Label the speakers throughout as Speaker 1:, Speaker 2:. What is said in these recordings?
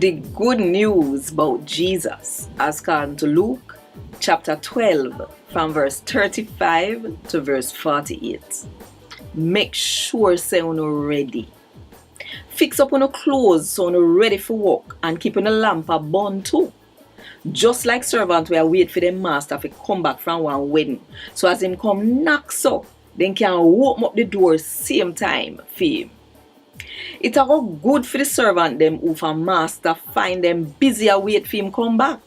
Speaker 1: The good news about Jesus as according to Luke chapter 12 from verse 35 to verse 48. Make sure say you ready. Fix up on your clothes so you ready for work and keep on the lamp a burn too. Just like servant we are wait for the master to come back from one wedding. So as him come knock so, then can open up the door same time for him. It a go good for the servant them who for master find them busy a wait for him come back.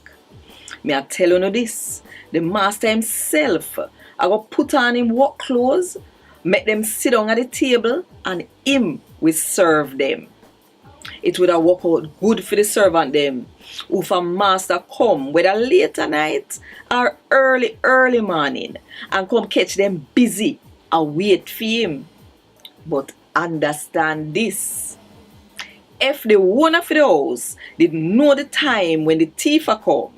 Speaker 1: Me I tell you this, the master himself I go put on him work clothes, make them sit down at the table and him will serve them. It would have worked out good for the servant them who for master come whether late at night or early morning and come catch them busy and wait for him. But understand this. If the owner of the house did know the time when the thief a come,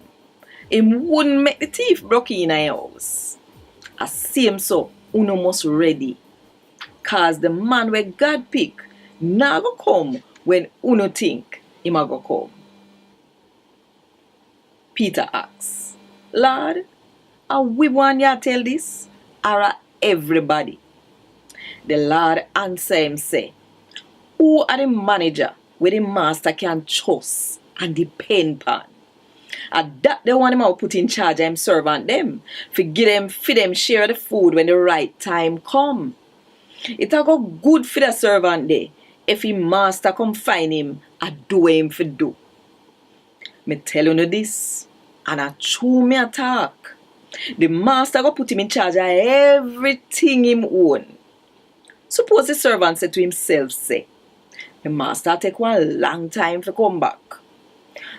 Speaker 1: him wouldn't make the thief broke in a house. As same so, uno must ready. Cause the man where God pick now go come when uno think him a go come. Peter asks, Lord, are we want you tell this? Or everybody? The Lord answer him say, who are the manager where the master can trust and depend upon? And that the one him will put in charge of him servant them. Feed them share the food when the right time come. It a go good for the servant there if him master come find him and do what him for do. Me tell you this, and I true me attack. The master go put him in charge of everything him own. Suppose the servant said to himself, say, the master take one long time to come back.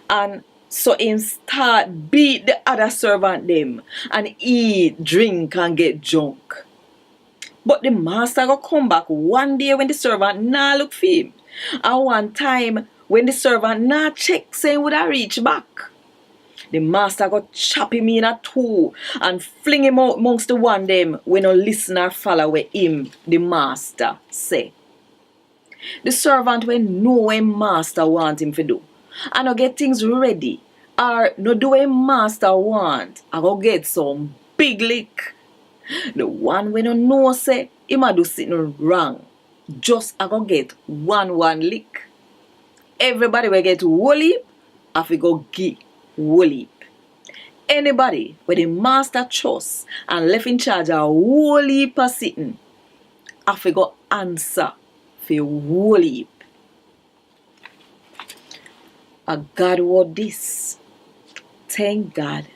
Speaker 1: And so him start beat the other servant them and eat, drink and get drunk. But the master go come back one day when the servant nah look for him. And one time when the servant nah check saying would I reach back. The master go chop him in a two and fling him out amongst the one them when no listen or follow what him, the master, say. The servant when know what master want him to do and no get things ready or no do what master want, I go get some big lick. The one when no know say him a do something wrong, just I go get one lick. Everybody will get whole heap, I fi go give whole heap. Anybody where the master trust and left in charge of whole heap of sitting, I fi go answer for whole heap. A Gad Wod Dis. Thank God